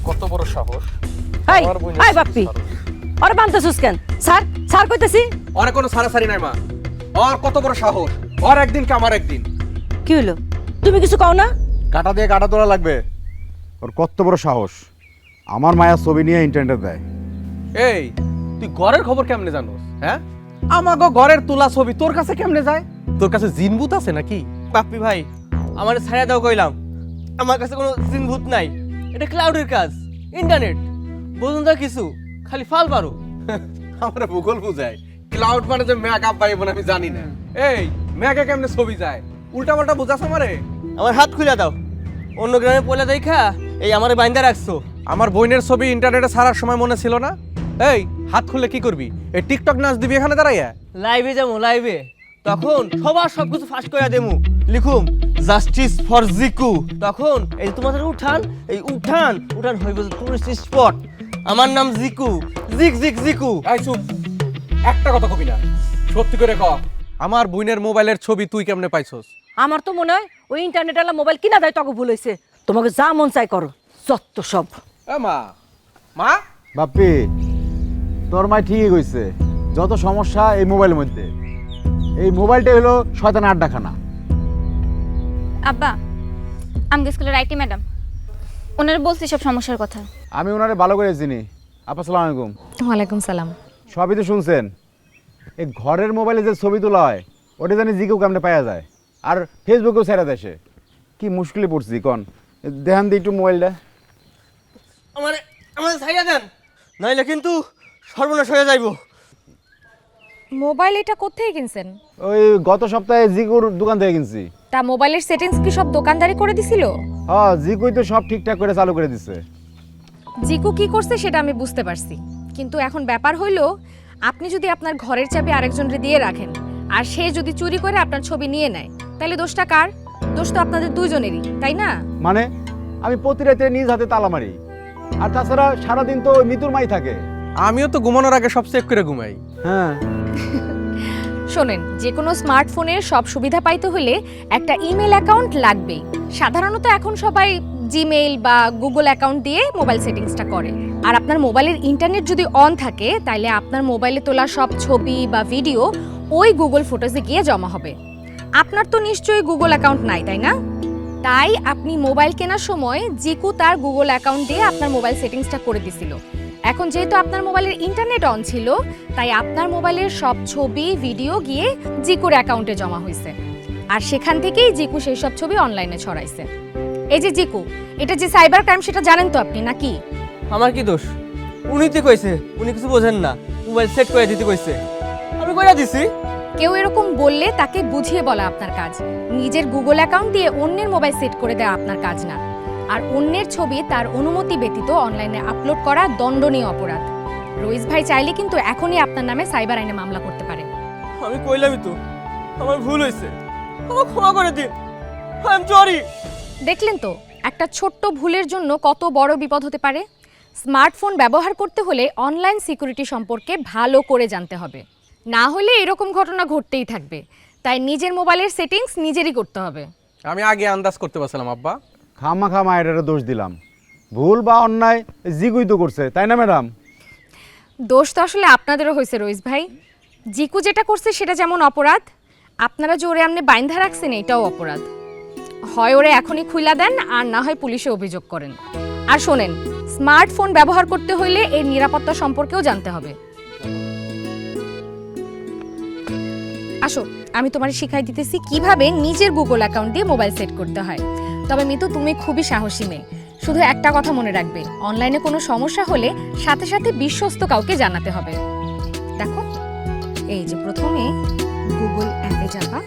কত বড় সাহস! হাই আমার বোনের হাই বাপ্পি সাহস। আরে বানতেছস কেন? স্যার স্যার কইতেছি। ওরে কোনো সারাসারি নাই মা। ওর কত বড় সাহস! ওর একদিন কি আমার একদিন। কি হলো? তুমি কিছু কও না? কাটা দিয়ে কাটা তোলা লাগবে। ওর কত বড় সাহস আমার মায়ের ছবি নিয়ে ইন্টারনেটে দেয়। এই তুই ঘরের খবর কেমনে জানোস? হ্যাঁ, আমাগো ঘরের তোলা ছবি তোর কাছে কেমনে যায়? তোর কাছে জিনভূত আছে নাকি? বাপ্পি ভাই আমার ছাড়া দাও কইলাম, আমার কাছে কোনো জিনভূত নাই। এটা ক্লাউডের কাজ, ইন্টারনেট বুঝুন তো কিছু, খালি ফাল পারো। আমরা ভূগোল বুঝাই, ক্লাউড মানে যে মেকআপ পাইব না আমি জানি না। এই মেঘে কেমনে ছবি যায়? উল্টা পাল্টা বুঝাছ আমারে। আমার হাত খুলে দাও, অন্য গ্রামে পয়লা দেখা এই আমার বাইন্দা রাখছো। আমার বোনের ছবি ইন্টারনেটে ছাড়ার সময় মনে ছিল না? এই হাত খুলে কি করবি? এই টিকটক নাচ দিবি এখানে দাঁড়াইয়া? লাইভে যাবো লাইভে, তখন সবার সবকিছু ফাঁস করে দেমু, লিখুম জাস্টিস ফর জিকু। তখন এই যে তোমাদের উঠান, এই উঠান উঠান হইব টুরিস্ট স্পট। আমার নাম জিকু, জিক জিক জিকু। এই চুপ, একটা কথা কবি না, সত্যি করে ক, আমার বোনের মোবাইলের ছবি তুই কেমনে পাইছস? আমার তো মনে হয় ওই ইন্টারনেট আলা মোবাইল কিনা দেয় তোকে ভুল হইছে। তোমাকে যা মন চাই করো, যত সব। এ মা, মা বাপ্পি তোর মাই ঠিকই কইছে, যত সমস্যা এই মোবাইলের মধ্যে। এই মোবাইলটা হলো শয়তান আড্ডাখানা। আব্বা, আমি স্কুলের আইটি ম্যাডাম, ওনারা বলছি সব সমস্যার কথা। আমি ওনারে ভালো করে চিনি। আপা সালাম আলাইকুম। ওয়ালাইকুম সালাম। সবই তো শুনছেন। এই ঘরের মোবাইলে যে ছবি তোলা হয় ওটা জানি জিকেও কেমনে পাওয়া যায়, আর ফেসবুকেও ছেড়ে দেশে। কি মুশকিলে পড়ছি কন, দেখান দি একটু মোবাইলটা। আমার আমার ছাইয়া দেন, নাইলে কিন্তু সর্বনাশ হয়ে যাইব। মোবাইল এটা কোথায় কিনছেন? ওই গত সপ্তাহে জিকুর দোকান থেকে কিনছি। তা মোবাইলের সেটিংস কি সব দোকানদারি করে দিছিল? হ্যাঁ, জিকুই তো সব ঠিকঠাক করে চালু করে দিচ্ছে। জিকু কি করছে সেটা আমি বুঝতে পারছি, কিন্তু এখন ব্যাপার হইলো আপনি যদি আপনার ঘরের চাবি আরেকজনকে দিয়ে রাখেন আর সে যদি চুরি করে আপনার ছবি নিয়ে নেয়, তাহলে দোষটা কার? দোষ তো আপনাদের দুইজনেরই, তাই না? মানে আমি প্রতি রাতে নিজ হাতে তালা মারি, আর তাছাড়া সারাদিন তো ওই মিতুর মাই থাকে। আমিও তো ঘুমানোর আগে সব চেক করে ঘুমাই। হ্যাঁ, শোনেন, যে কোনো স্মার্টফোনের সব সুবিধা পাইতে হলে একটা ইমেল অ্যাকাউন্ট লাগবেই। সাধারণত এখন সবাই জিমেইল বা গুগল অ্যাকাউন্ট দিয়ে মোবাইল সেটিংসটা করে। আর আপনার মোবাইলের ইন্টারনেট যদি অন থাকে, তাহলে আপনার মোবাইলে তোলা সব ছবি বা ভিডিও ওই গুগল ফটোসে গিয়ে জমা হবে। আপনার তো নিশ্চয়ই গুগল অ্যাকাউন্ট নাই, তাই না? তাই আপনি মোবাইল কেনার সময় জিকু তার গুগল অ্যাকাউন্ট দিয়ে আপনার মোবাইল সেটিংসটা করে দিছিল। এখন যেহেতু আপনার মোবাইলের ইন্টারনেট অন ছিল, তাই আপনার মোবাইলের সব ছবি ভিডিও গিয়ে জিকুর অ্যাকাউন্টে জমা হয়েছে, আর সেখান থেকেই জিকু সেই সব ছবি অনলাইনে ছড়াইছে। এই যে জিকু, এটা যে সাইবার ক্রাইম সেটা জানেন তো আপনি নাকি? আমার কি দোষ? উনি তো কইছে, উনি কিছু বোঝেন না, মোবাইল সেট করে দিতে কইছে, আমি কইরা দিছি। কেউ এরকম বললে তাকে বুঝিয়ে বলা আপনার কাজ। নিজের গুগল অ্যাকাউন্ট দিয়ে অন্যের মোবাইল সেট করে দেওয়া আপনার কাজ না। আর অন্যের ছবি তার অনুমতি ব্যতীত অনলাইনে আপলোড করা দণ্ডনীয় অপরাধ। রইস ভাই চাইলে কিন্তু এখনই আপনার নামে সাইবার আইনে মামলা করতে পারে। আমি কইলামই তো, আমার ভুল হয়েছে, আমাকে ক্ষমা করে দিন, আই এম সরি। দেখলেন তো, একটা ছোট্ট ভুলের জন্য কত বড় বিপদ হতে পারে। স্মার্টফোন ব্যবহার করতে হলে অনলাইন সিকিউরিটি সম্পর্কে ভালো করে জানতে হবে, না হলে এরকম ঘটনা ঘটতেই থাকবে। তাই নিজের মোবাইলের সেটিংস নিজেরই করতে হবে। আমি আগে আন্দাজ করতে পারছিলাম আব্বা। খামা খামা এটারে দোষ দিলাম। ভুল বা অন্যায় জিকুই তো করছে, তাই না ম্যাডাম? দোষ তো আসলে আপনাদেরও হয়েছে রইস ভাই। জিকু যেটা করছে সেটা যেমন অপরাধ, আপনারা যে ওরে আপনি বাইন্ধা রাখছেন এটাও অপরাধ। হয় ওরে এখনই খুইলা দেন, আর না হয় পুলিশে অভিযোগ করেন। আর শোনেন, স্মার্টফোন ব্যবহার করতে হইলে এর নিরাপত্তা সম্পর্কেও জানতে হবে। আসো, আমি তোমার শিখাই দিতেছি কিভাবে নিজের গুগল অ্যাকাউন্ট দিয়ে মোবাইল সেট করতে হয়। তবে মিতু, তুমি খুবই সাহসী মেয়ে। শুধু একটা কথা মনে রাখবে, অনলাইনে কোনো সমস্যা হলে সাথে সাথে বিশ্বস্ত কাউকে জানাতে হবে। দেখো, এই যে প্রথমে গুগল অ্যাপে যাবা,